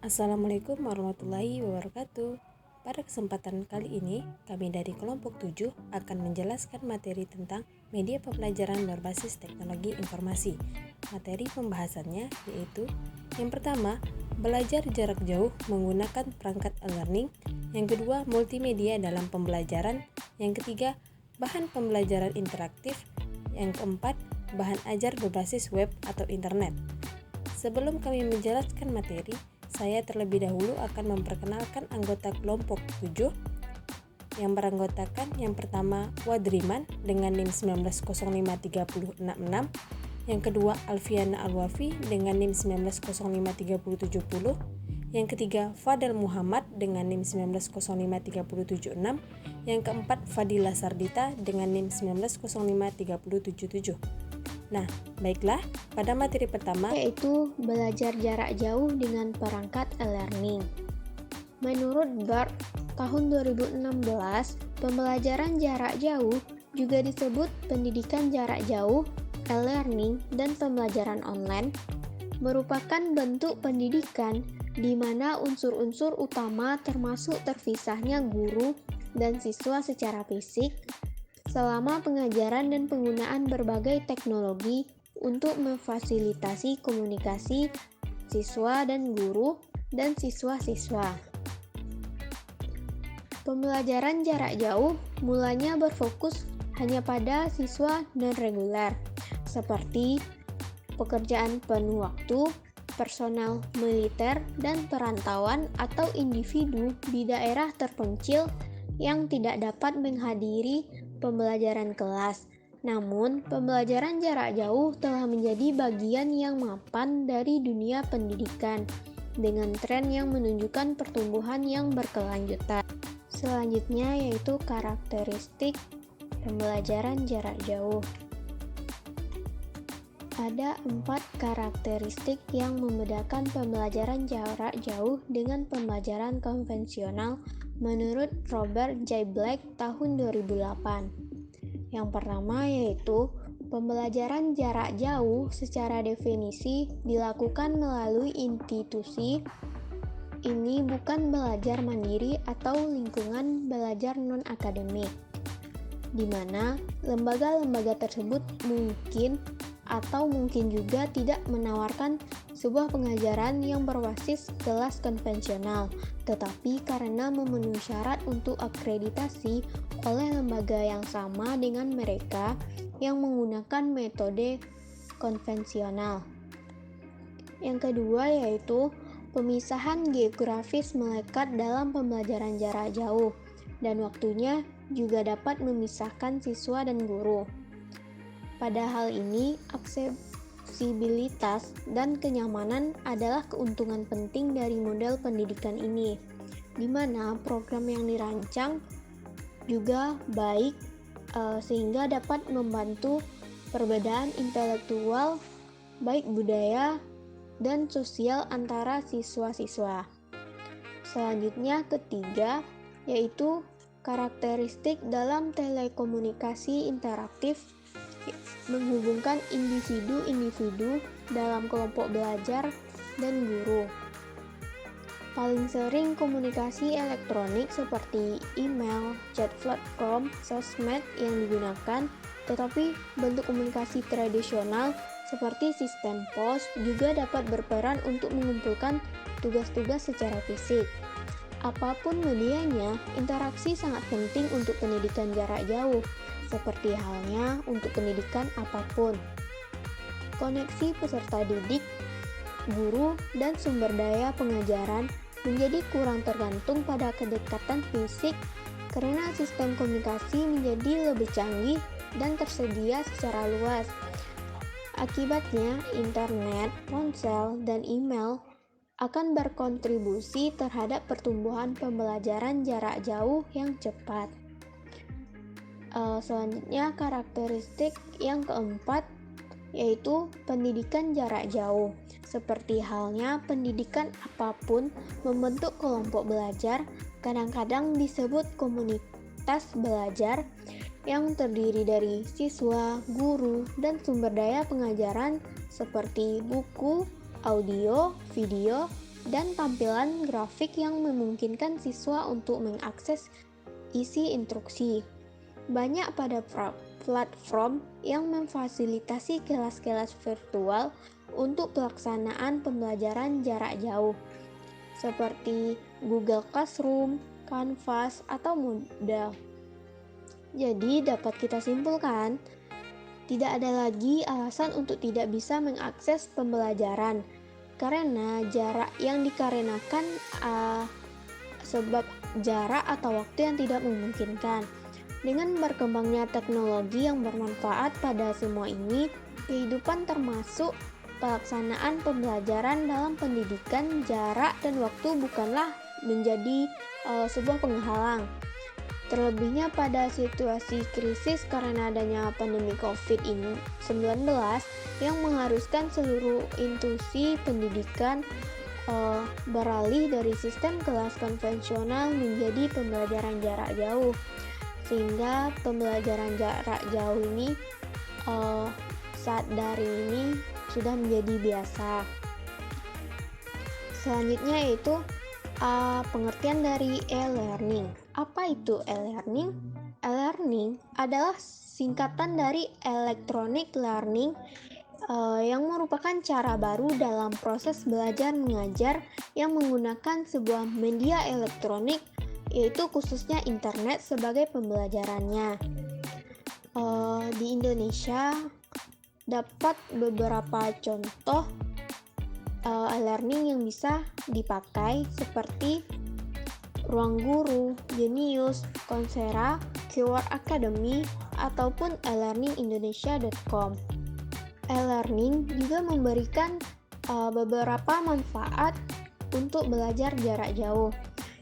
Assalamualaikum warahmatullahi wabarakatuh. Pada kesempatan kali ini, kami dari kelompok 7 akan menjelaskan materi tentang media pembelajaran berbasis teknologi informasi. Materi pembahasannya yaitu yang pertama, belajar jarak jauh menggunakan perangkat e-learning. Yang kedua, multimedia dalam pembelajaran. Yang ketiga, bahan pembelajaran interaktif. Yang keempat, bahan ajar berbasis web atau internet. Sebelum kami menjelaskan materi, saya terlebih dahulu akan memperkenalkan anggota kelompok 7 yang beranggotakan yang pertama Wadriman dengan NIM 19053066, yang kedua Alfiana Alwafi dengan NIM 19053070, yang ketiga Fadel Muhammad dengan NIM 19053076, yang keempat Fadila Sardita dengan NIM 19053077. Nah, baiklah, pada materi pertama yaitu belajar jarak jauh dengan perangkat e-learning. Menurut Bart, tahun 2016, pembelajaran jarak jauh juga disebut pendidikan jarak jauh, e-learning, dan pembelajaran online, merupakan bentuk pendidikan di mana unsur-unsur utama termasuk terpisahnya guru dan siswa secara fisik, selama pengajaran dan penggunaan berbagai teknologi untuk memfasilitasi komunikasi siswa dan guru dan siswa-siswa. Pembelajaran jarak jauh mulanya berfokus hanya pada siswa non-reguler, seperti pekerjaan penuh waktu, personal militer, dan perantauan atau individu di daerah terpencil yang tidak dapat menghadiri pembelajaran kelas. Namun, pembelajaran jarak jauh telah menjadi bagian yang mapan dari dunia pendidikan dengan tren yang menunjukkan pertumbuhan yang berkelanjutan. Selanjutnya yaitu karakteristik pembelajaran jarak jauh. Ada 4 karakteristik yang membedakan pembelajaran jarak jauh dengan pembelajaran konvensional menurut Robert J. Black tahun 2008. Yang pertama yaitu pembelajaran jarak jauh secara definisi dilakukan melalui institusi. Ini bukan belajar mandiri atau lingkungan belajar non-akademik, di mana lembaga-lembaga tersebut mungkin juga tidak menawarkan sebuah pengajaran yang berbasis kelas konvensional, tetapi karena memenuhi syarat untuk akreditasi oleh lembaga yang sama dengan mereka yang menggunakan metode konvensional. Yang kedua yaitu pemisahan geografis melekat dalam pembelajaran jarak jauh, dan waktunya juga dapat memisahkan siswa dan guru. Pada hal ini, aksesibilitas dan kenyamanan adalah keuntungan penting dari model pendidikan ini, di mana program yang dirancang juga baik sehingga dapat membantu perbedaan intelektual, baik budaya dan sosial antara siswa-siswa. Selanjutnya ketiga, yaitu karakteristik dalam telekomunikasi interaktif menghubungkan individu-individu dalam kelompok belajar dan guru. Paling sering komunikasi elektronik seperti email, chat platform, sosmed yang digunakan, tetapi bentuk komunikasi tradisional seperti sistem pos juga dapat berperan untuk mengumpulkan tugas-tugas secara fisik. Apapun medianya, interaksi sangat penting untuk pendidikan jarak jauh, seperti halnya untuk pendidikan apapun. Koneksi peserta didik, guru, dan sumber daya pengajaran menjadi kurang tergantung pada kedekatan fisik karena sistem komunikasi menjadi lebih canggih dan tersedia secara luas. Akibatnya, internet, ponsel, dan email akan berkontribusi terhadap pertumbuhan pembelajaran jarak jauh yang cepat. Selanjutnya karakteristik yang keempat yaitu pendidikan jarak jauh. Seperti halnya pendidikan apapun membentuk kelompok belajar, kadang-kadang disebut komunitas belajar yang terdiri dari siswa, guru, dan sumber daya pengajaran seperti buku, audio, video, dan tampilan grafik yang memungkinkan siswa untuk mengakses isi instruksi. Banyak pada platform yang memfasilitasi kelas-kelas virtual untuk pelaksanaan pembelajaran jarak jauh, seperti Google Classroom, Canvas, atau Moodle. Jadi dapat kita simpulkan, tidak ada lagi alasan untuk tidak bisa mengakses pembelajaran, karena jarak yang dikarenakan sebab jarak atau waktu yang tidak memungkinkan. Dengan berkembangnya teknologi yang bermanfaat pada semua ini, kehidupan termasuk pelaksanaan pembelajaran dalam pendidikan, jarak dan waktu bukanlah menjadi sebuah penghalang. Terlebihnya pada situasi krisis karena adanya pandemi COVID-19 yang mengharuskan seluruh institusi pendidikan beralih dari sistem kelas konvensional menjadi pembelajaran jarak jauh, sehingga pembelajaran jarak jauh ini saat daring ini sudah menjadi biasa. Selanjutnya yaitu pengertian dari e-learning. Apa itu e-learning? E-learning adalah singkatan dari electronic learning yang merupakan cara baru dalam proses belajar mengajar yang menggunakan sebuah media elektronik, yaitu khususnya internet sebagai pembelajarannya. Di Indonesia dapat beberapa contoh e-learning yang bisa dipakai seperti Ruang Guru, Genius, Coursera, Keyword Academy, ataupun elearningindonesia.com. E-learning juga memberikan beberapa manfaat untuk belajar jarak jauh.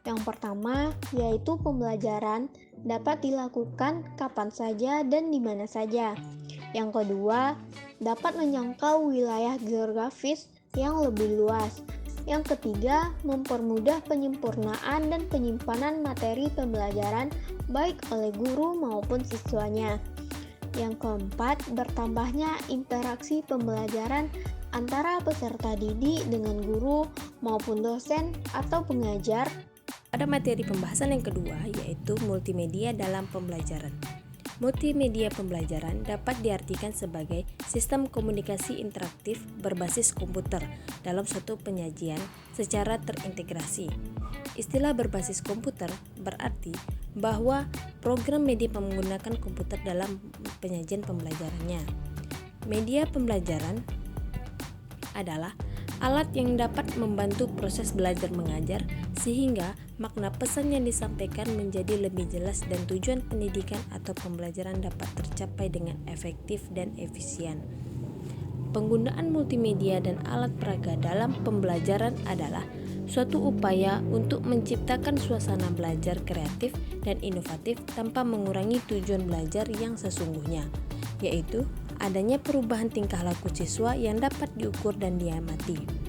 Yang pertama yaitu pembelajaran dapat dilakukan kapan saja dan di mana saja. Yang kedua, dapat menjangkau wilayah geografis yang lebih luas. Yang ketiga, mempermudah penyempurnaan dan penyimpanan materi pembelajaran baik oleh guru maupun siswanya. Yang keempat, bertambahnya interaksi pembelajaran antara peserta didik dengan guru maupun dosen atau pengajar. Pada materi pembahasan yang kedua yaitu multimedia dalam pembelajaran. Multimedia pembelajaran dapat diartikan sebagai sistem komunikasi interaktif berbasis komputer dalam suatu penyajian secara terintegrasi. Istilah berbasis komputer berarti bahwa program media menggunakan komputer dalam penyajian pembelajarannya. Media pembelajaran adalah alat yang dapat membantu proses belajar mengajar sehingga makna pesan yang disampaikan menjadi lebih jelas dan tujuan pendidikan atau pembelajaran dapat tercapai dengan efektif dan efisien. Penggunaan multimedia dan alat peraga dalam pembelajaran adalah suatu upaya untuk menciptakan suasana belajar kreatif dan inovatif tanpa mengurangi tujuan belajar yang sesungguhnya, yaitu adanya perubahan tingkah laku siswa yang dapat diukur dan diamati.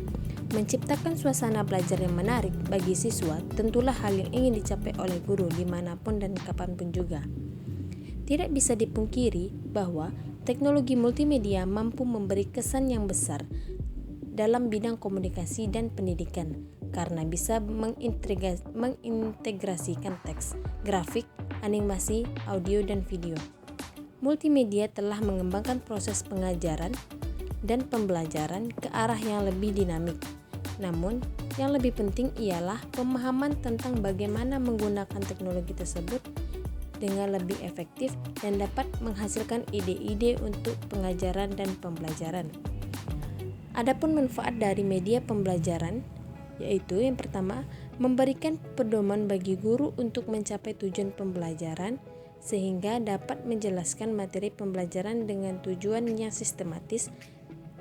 Menciptakan suasana belajar yang menarik bagi siswa tentulah hal yang ingin dicapai oleh guru dimanapun dan kapanpun juga. Tidak bisa dipungkiri bahwa teknologi multimedia mampu memberi kesan yang besar dalam bidang komunikasi dan pendidikan karena bisa mengintegrasikan teks, grafik, animasi, audio, dan video. Multimedia telah mengembangkan proses pengajaran dan pembelajaran ke arah yang lebih dinamik. Namun, yang lebih penting ialah pemahaman tentang bagaimana menggunakan teknologi tersebut dengan lebih efektif dan dapat menghasilkan ide-ide untuk pengajaran dan pembelajaran. Adapun manfaat dari media pembelajaran, yaitu yang pertama, memberikan pedoman bagi guru untuk mencapai tujuan pembelajaran sehingga dapat menjelaskan materi pembelajaran dengan tujuan yang sistematis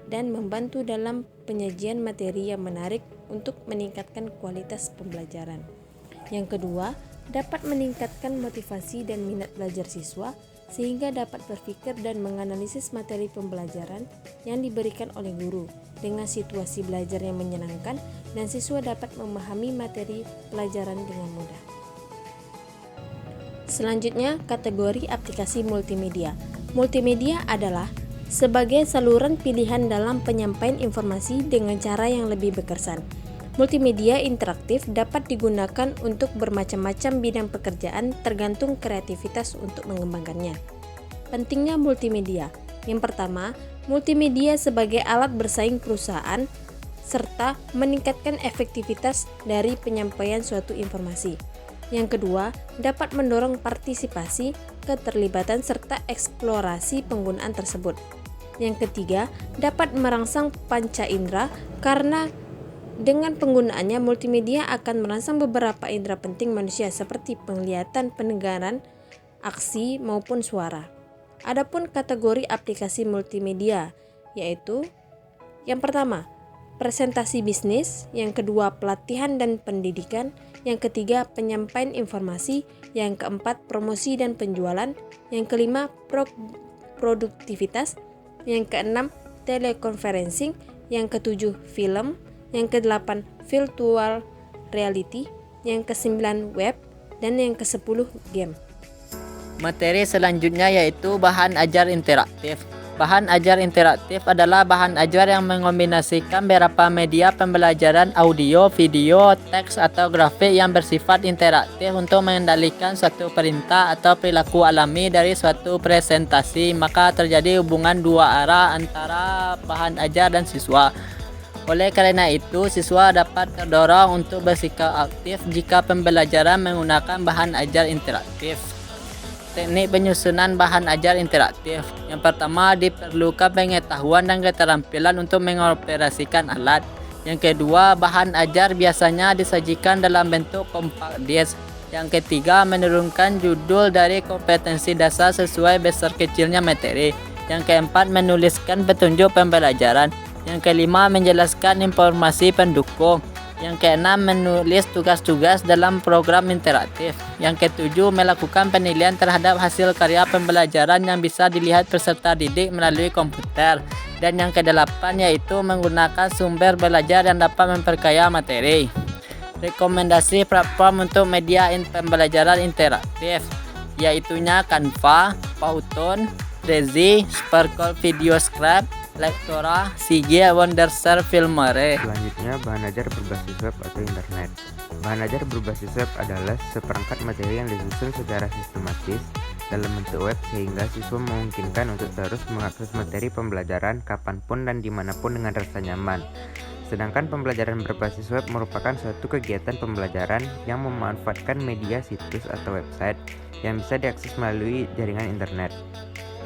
dan membantu dalam penyajian materi yang menarik untuk meningkatkan kualitas pembelajaran. Yang kedua, dapat meningkatkan motivasi dan minat belajar siswa sehingga dapat berpikir dan menganalisis materi pembelajaran yang diberikan oleh guru dengan situasi belajar yang menyenangkan dan siswa dapat memahami materi pelajaran dengan mudah. Selanjutnya, kategori aplikasi multimedia. Multimedia adalah sebagai saluran pilihan dalam penyampaian informasi dengan cara yang lebih berkesan. Multimedia interaktif dapat digunakan untuk bermacam-macam bidang pekerjaan tergantung kreativitas untuk mengembangkannya. Pentingnya multimedia. Yang pertama, multimedia sebagai alat bersaing perusahaan serta meningkatkan efektivitas dari penyampaian suatu informasi. Yang kedua, dapat mendorong partisipasi, keterlibatan serta eksplorasi penggunaan tersebut. Yang ketiga, dapat merangsang panca indera karena dengan penggunaannya multimedia akan merangsang beberapa indera penting manusia seperti penglihatan, pendengaran, aksi maupun suara. Adapun kategori aplikasi multimedia yaitu yang pertama, presentasi bisnis, yang kedua pelatihan dan pendidikan, yang ketiga penyampaian informasi, yang keempat promosi dan penjualan, yang kelima produktivitas, yang keenam teleconferencing, yang ketujuh film, yang kedelapan virtual reality, yang kesembilan web, dan yang kesepuluh game. Materi selanjutnya yaitu bahan ajar interaktif. Bahan ajar interaktif adalah bahan ajar yang mengombinasikan beberapa media pembelajaran audio, video, teks, atau grafik yang bersifat interaktif untuk mengendalikan suatu perintah atau perilaku alami dari suatu presentasi. Maka terjadi hubungan dua arah antara bahan ajar dan siswa. Oleh karena itu, siswa dapat terdorong untuk bersikap aktif jika pembelajaran menggunakan bahan ajar interaktif. Teknik penyusunan bahan ajar interaktif. Yang pertama, diperlukan pengetahuan dan keterampilan untuk mengoperasikan alat. Yang kedua, bahan ajar biasanya disajikan dalam bentuk compact disc. Yang ketiga, menurunkan judul dari kompetensi dasar sesuai besar kecilnya materi. Yang keempat, menuliskan petunjuk pembelajaran. Yang kelima, menjelaskan informasi pendukung. Yang keenam, menulis tugas-tugas dalam program interaktif. Yang ketujuh, melakukan penilaian terhadap hasil karya pembelajaran yang bisa dilihat peserta didik melalui komputer. Dan yang kedelapan yaitu menggunakan sumber belajar yang dapat memperkaya materi. Rekomendasi platform untuk media pembelajaran interaktif yaitunya Canva, Pauton, Prezi, Sparkle Video Scribe, Lektora, Sige, Wondershare, Filmora. Selanjutnya, bahan ajar berbasis web atau internet. Bahan ajar berbasis web adalah seperangkat materi yang disusun secara sistematis dalam bentuk web sehingga siswa memungkinkan untuk terus mengakses materi pembelajaran kapanpun dan dimanapun dengan rasa nyaman. Sedangkan pembelajaran berbasis web merupakan suatu kegiatan pembelajaran yang memanfaatkan media situs atau website yang bisa diakses melalui jaringan internet.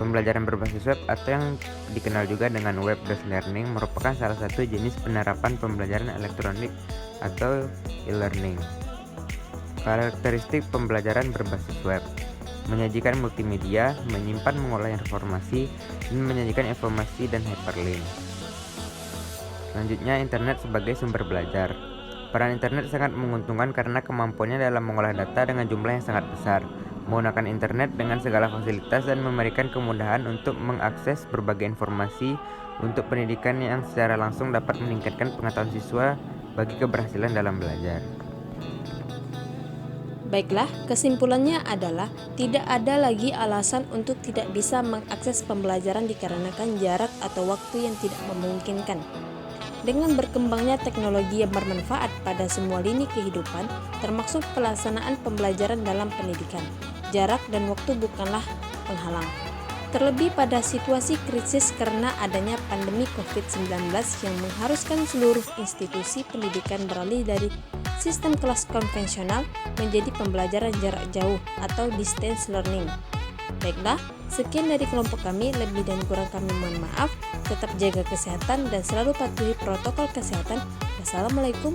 Pembelajaran berbasis web atau yang dikenal juga dengan web-based learning merupakan salah satu jenis penerapan pembelajaran elektronik atau e-learning. Karakteristik pembelajaran berbasis web: menyajikan multimedia, menyimpan mengolah informasi, dan menyajikan informasi dan hyperlink. Selanjutnya, internet sebagai sumber belajar. Peran internet sangat menguntungkan karena kemampuannya dalam mengolah data dengan jumlah yang sangat besar, menggunakan internet dengan segala fasilitas dan memberikan kemudahan untuk mengakses berbagai informasi untuk pendidikan yang secara langsung dapat meningkatkan pengetahuan siswa bagi keberhasilan dalam belajar. Baiklah, kesimpulannya adalah tidak ada lagi alasan untuk tidak bisa mengakses pembelajaran dikarenakan jarak atau waktu yang tidak memungkinkan. Dengan berkembangnya teknologi yang bermanfaat pada semua lini kehidupan, termasuk pelaksanaan pembelajaran dalam pendidikan, jarak dan waktu bukanlah penghalang. Terlebih pada situasi krisis karena adanya pandemi COVID-19 yang mengharuskan seluruh institusi pendidikan beralih dari sistem kelas konvensional menjadi pembelajaran jarak jauh atau distance learning. Baiklah, sekian dari kelompok kami, lebih dan kurang kami mohon maaf. Tetap jaga kesehatan dan selalu patuhi protokol kesehatan. Wassalamualaikum